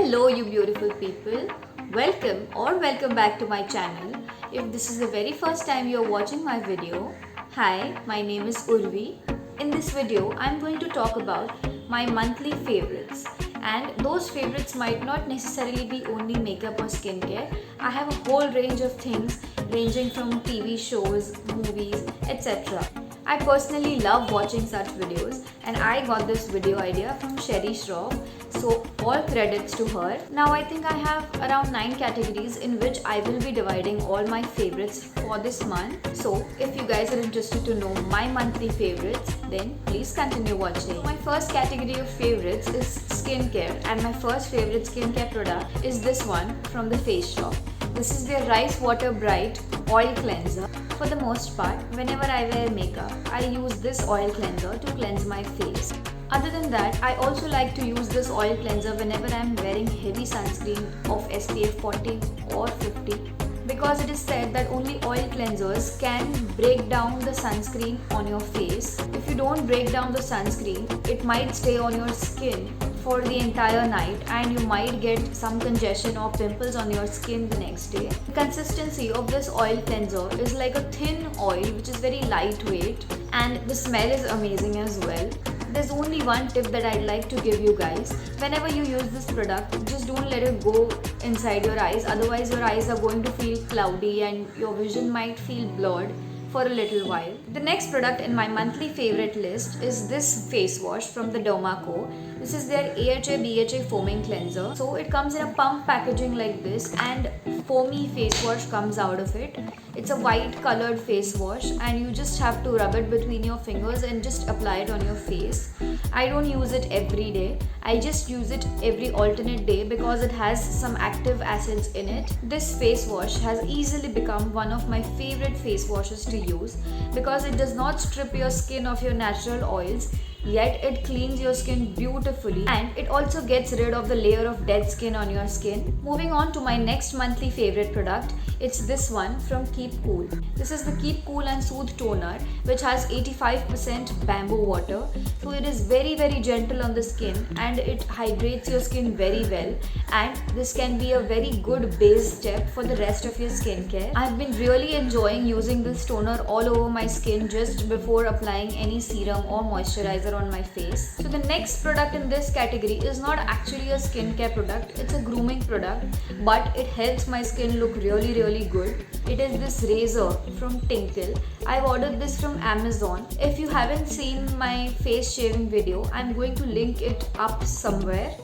Hello you beautiful people. Welcome back to my channel. If this is the very first time you are watching my video, hi, my name is Urvi. In this video, I am going to talk about my monthly favorites. And those favorites might not necessarily be only makeup or skincare. I have a whole range of things ranging from TV shows, movies, etc. I personally love watching such videos and I got this video idea from Sherry Shroff, so all credits to her. Now I think I have around 9 categories in which I will be dividing all my favorites for this month. So if you guys are interested to know my monthly favorites, then please continue watching. My first category of favorites is skincare, and my first favorite skincare product is this one from the Face Shop. This is their Rice Water Bright Oil Cleanser. For the most part, whenever I wear makeup, I use this oil cleanser to cleanse my face. Other than that, I also like to use this oil cleanser whenever I am wearing heavy sunscreen of SPF 40 or 50, because it is said that only oil cleansers can break down the sunscreen on your face. If you don't break down the sunscreen, it might stay on your skin for the entire night and you might get some congestion or pimples on your skin the next day. The consistency of this oil cleanser is like a thin oil which is very lightweight, and the smell is amazing as well. There's only one tip that I'd like to give you guys. Whenever you use this product, just don't let it go inside your eyes, otherwise your eyes are going to feel cloudy and your vision might feel blurred for a little while. The next product in my monthly favorite list is this face wash from the Derma Co. This is their AHA BHA foaming cleanser. So it comes in a pump packaging like this and foamy face wash comes out of it. It's a white colored face wash and you just have to rub it between your fingers and just apply it on your face. I don't use it every day. I just use it every alternate day because it has some active acids in it. This face wash has easily become one of my favorite face washes to use because it does not strip your skin of your natural oils, yet it cleans your skin beautifully, and it also gets rid of the layer of dead skin on your skin. Moving on to my next monthly favorite product, it's this one from Keep Cool. This is the Keep Cool and Soothe Toner, which has 85% bamboo water, so it is very gentle on the skin and it hydrates your skin very well, and this can be a very good base step for the rest of your skincare. I've been really enjoying using this toner all over my skin just before applying any serum or moisturizer on my face. So the next product in this category is not actually a skincare product, it's a grooming product, but it helps my skin look really good. It is this razor from Tinkle. I've ordered this from Amazon. If you haven't seen my face shaving video, I'm going to link it up somewhere.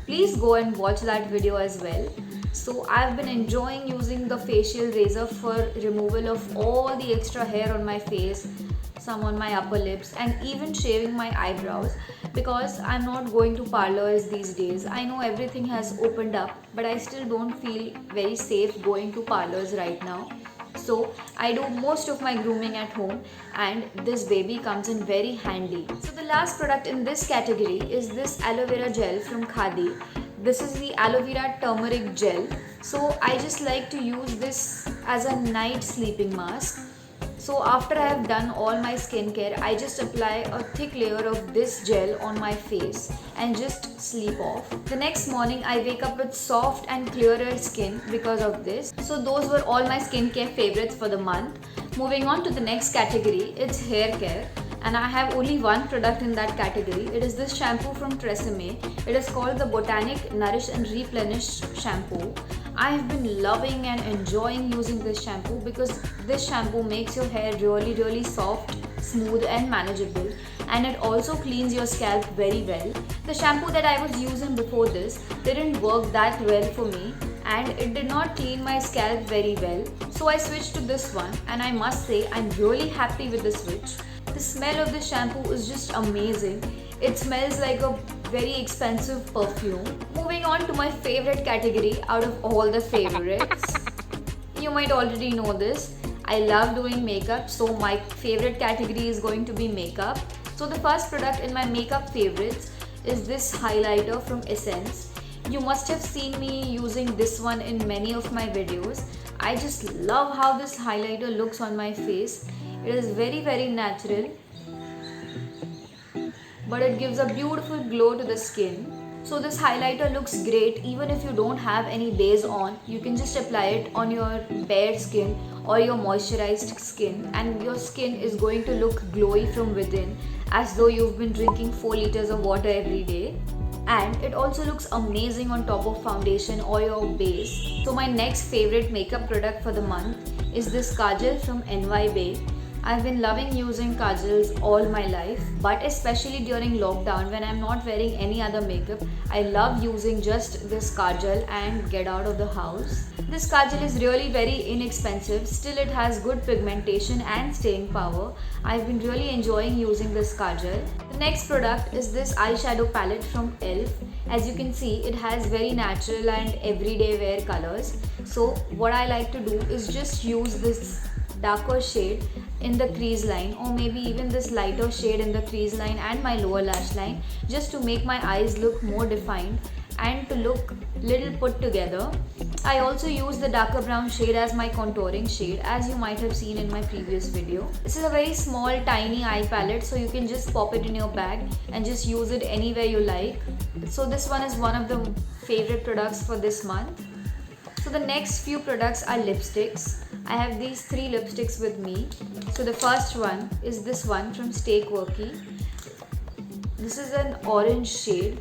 Please go and watch that video as well. So I've been enjoying using the facial razor for removal of all the extra hair on my face, some on my upper lips, and even shaving my eyebrows, because I'm not going to parlors these days. I know everything has opened up, but I still don't feel very safe going to parlors right now. So I do most of my grooming at home, and this baby comes in very handy. So the last product in this category is this aloe vera gel from Khadi. This is the aloe vera turmeric gel. So I just like to use this as a night sleeping mask. So after I have done all my skincare, I just apply a thick layer of this gel on my face and just sleep off. The next morning I wake up with soft and clearer skin because of this. So those were all my skincare favorites for the month. Moving on to the next category, it's hair care. And I have only one product in that category. It is this shampoo from Tresemme. It is called the Botanic Nourish and Replenish Shampoo. I have been loving and enjoying using this shampoo because this shampoo makes your hair really soft, smooth and manageable, and it also cleans your scalp very well. The shampoo that I was using before this didn't work that well for me and it did not clean my scalp very well. So I switched to this one, and I must say I'm really happy with the switch. The smell of this shampoo is just amazing. It smells like a very expensive perfume. Moving on to my favorite category out of all the favorites. You might already know this. I love doing makeup, so my favorite category is going to be makeup. So the first product in my makeup favorites is this highlighter from Essence. You must have seen me using this one in many of my videos. I just love how this highlighter looks on my face. It is very natural, but it gives a beautiful glow to the skin. So this highlighter looks great even if you don't have any base on. You can just apply it on your bare skin or your moisturized skin, and your skin is going to look glowy from within, as though you've been drinking 4 liters of water every day. And it also looks amazing on top of foundation or your base. So my next favorite makeup product for the month is this kajal from NY Bae. I've been loving using kajals all my life, but especially during lockdown when I'm not wearing any other makeup, I love using just this kajal and get out of the house. This kajal is really very inexpensive, still it has good pigmentation and staying power. I've been really enjoying using this kajal. The next product is this eyeshadow palette from ELF. As you can see, it has very natural and everyday wear colors. So what I like to do is just use this darker shade in the crease line, or maybe even this lighter shade in the crease line and my lower lash line, just to make my eyes look more defined and to look little put together. I also use the darker brown shade as my contouring shade, as you might have seen in my previous video. This is a very small tiny eye palette, so you can just pop it in your bag and just use it anywhere you like. So this one is one of the favorite products for this month. So the next few products are lipsticks. I have these 3 lipsticks with me. So the first one is this one from Stay Quirky. This is an orange shade.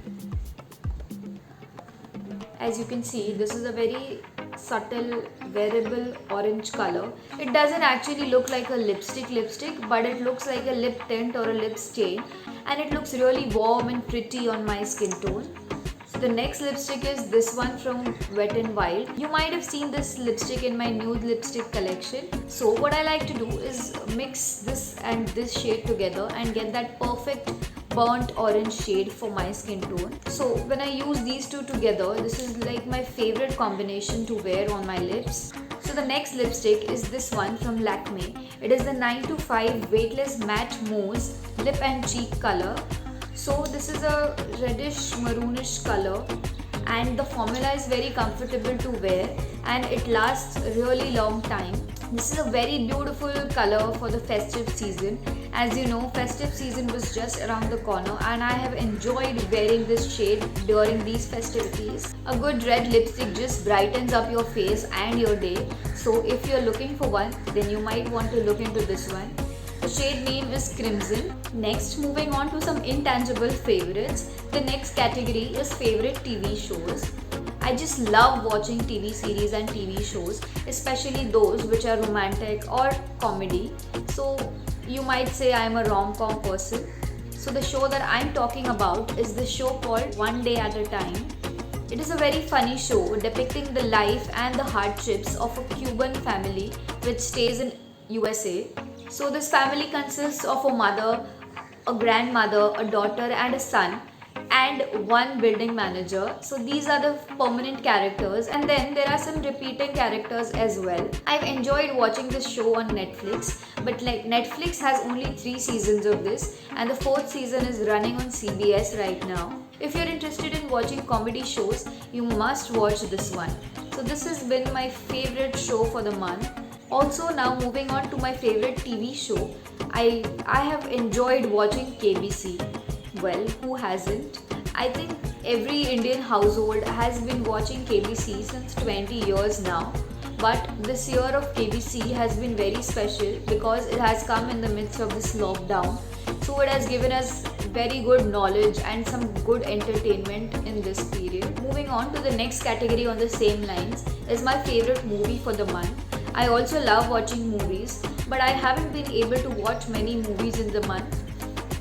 As you can see, this is a very subtle wearable orange color. It doesn't actually look like a lipstick, but it looks like a lip tint or a lip stain, and it looks really warm and pretty on my skin tone. The next lipstick is this one from Wet n Wild. You might have seen this lipstick in my nude lipstick collection. So what I like to do is mix this and this shade together and get that perfect burnt orange shade for my skin tone. So when I use these two together, this is like my favorite combination to wear on my lips. So the next lipstick is this one from Lakme. It is the 925 Weightless Matte Mousse Lip and Cheek color. So this is a reddish maroonish color, and the formula is very comfortable to wear and it lasts a really long time. This is a very beautiful color for the festive season. As you know, festive season was just around the corner, and I have enjoyed wearing this shade during these festivities. A good red lipstick just brightens up your face and your day. So if you're looking for one, then you might want to look into this one. The shade name is Crimson. Next, moving on to some intangible favorites. The next category is favorite TV shows. I just love watching TV series and TV shows, especially those which are romantic or comedy. So you might say I'm a rom-com person. So the show that I'm talking about is the show called One Day at a Time. It is a very funny show depicting the life and the hardships of a Cuban family which stays in USA. So this family consists of a mother, a grandmother, a daughter and a son, and one building manager. So these are the permanent characters, and then there are some repeating characters as well. I've enjoyed watching this show on Netflix, but like Netflix has only 3 seasons of this, and the 4th season is running on CBS right now. If you're interested in watching comedy shows, you must watch this one. So this has been my favorite show for the month. Also, now moving on to my favorite TV show, I have enjoyed watching KBC. Well, who hasn't? I think every Indian household has been watching KBC since 20 years now. But this year of KBC has been very special because it has come in the midst of this lockdown. So it has given us very good knowledge and some good entertainment in this period. Moving on to the next category on the same lines is my favorite movie for the month. I also love watching movies, but I haven't been able to watch many movies in the month.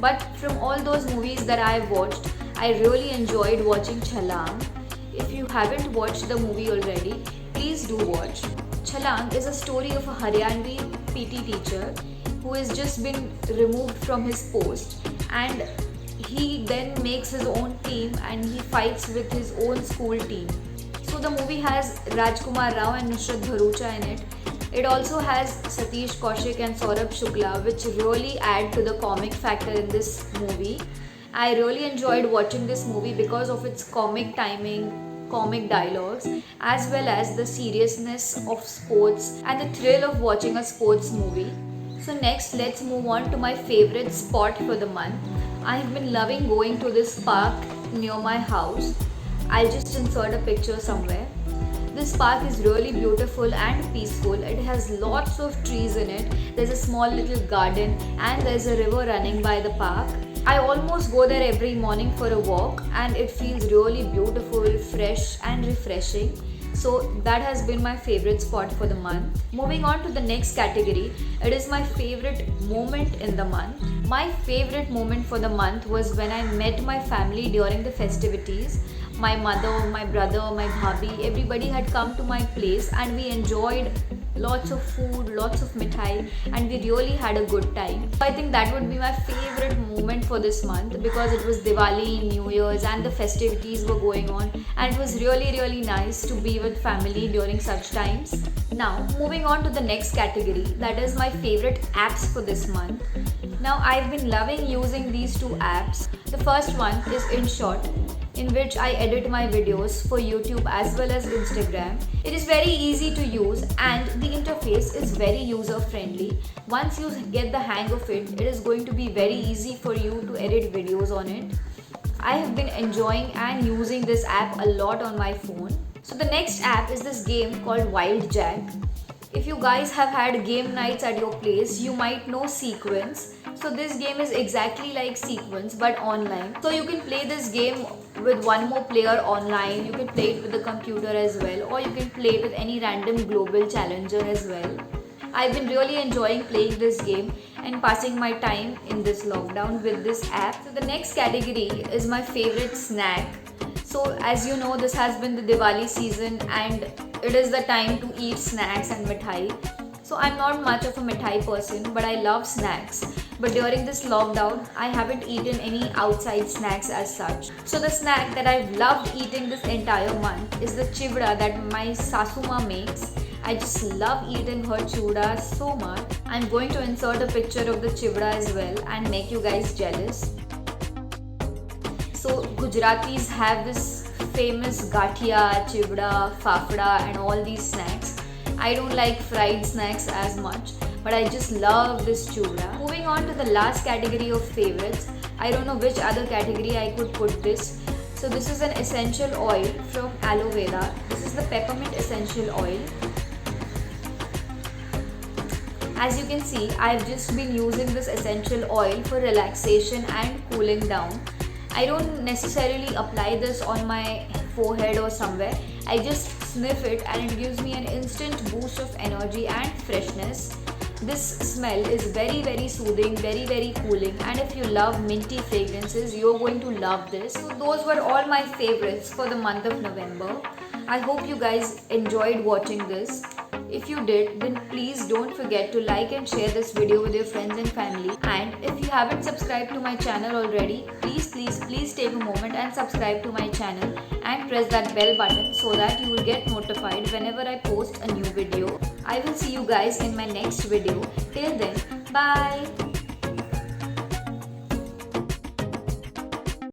But from all those movies that I have watched, I really enjoyed watching Chhalang. If you haven't watched the movie already, please do watch. Chhalang is a story of a Haryanvi PT teacher who has just been removed from his post, and he then makes his own team and he fights with his own school team. So the movie has Rajkumar Rao and Nusrat Bharucha in it. It also has Satish Kaushik and Saurabh Shukla, which really add to the comic factor in this movie. I really enjoyed watching this movie because of its comic timing, comic dialogues, as well as the seriousness of sports and the thrill of watching a sports movie. So next, let's move on to my favorite spot for the month. I have been loving going to this park near my house. I'll just insert a picture somewhere. This park is really beautiful and peaceful. It has lots of trees in it. There's a small little garden and there's a river running by the park. I almost go there every morning for a walk and it feels really beautiful, fresh and refreshing. So that has been my favorite spot for the month. Moving on to the next category, it is my favorite moment in the month. My favorite moment for the month was when I met my family during the festivities. My mother, my brother, my bhabhi, everybody had come to my place and we enjoyed lots of food, lots of mithai, and we really had a good time. I think that would be my favorite moment for this month because it was Diwali, New Year's, and the festivities were going on, and it was really nice to be with family during such times. Now, moving on to the next category, that is my favorite apps for this month. Now, I've been loving using these two apps. The first one is InShot, in which I edit my videos for YouTube as well as Instagram. It is very easy to use and the interface is very user friendly. Once you get the hang of it, it is going to be very easy for you to edit videos on it. I have been enjoying and using this app a lot on my phone. So the next app is this game called Wild Jack. If you guys have had game nights at your place, you might know Sequence. So this game is exactly like Sequence but online. So you can play this game with one more player online. You can play it with the computer as well, or you can play it with any random global challenger as well. I've been really enjoying playing this game and passing my time in this lockdown with this app. So the next category is my favorite snack. So as you know, this has been the Diwali season and it is the time to eat snacks and mithai. So I'm not much of a mithai person, but I love snacks. But during this lockdown, I haven't eaten any outside snacks as such. So the snack that I've loved eating this entire month is the chivda that my Sasuma makes. I just love eating her chivda so much. I'm going to insert a picture of the chivda as well and make you guys jealous. So Gujaratis have this famous gathia, chivda, fafda and all these snacks. I don't like fried snacks as much, but I just love this chivda. Moving on to the last category of favorites. I don't know which other category I could put this. So this is an essential oil from aloe vera. This is the peppermint essential oil. As you can see, I've just been using this essential oil for relaxation and cooling down. I don't necessarily apply this on my forehead or somewhere. I just sniff it and it gives me an instant boost of energy and freshness. This smell is very soothing, very cooling, and if you love minty fragrances, you're going to love this. So those were all my favorites for the month of November. I hope you guys enjoyed watching this. If you did, then please don't forget to like and share this video with your friends and family. And if you haven't subscribed to my channel already, please take a moment and subscribe to my channel and press that bell button so that you will get notified whenever I post a new video. I will see you guys in my next video. Till then, bye.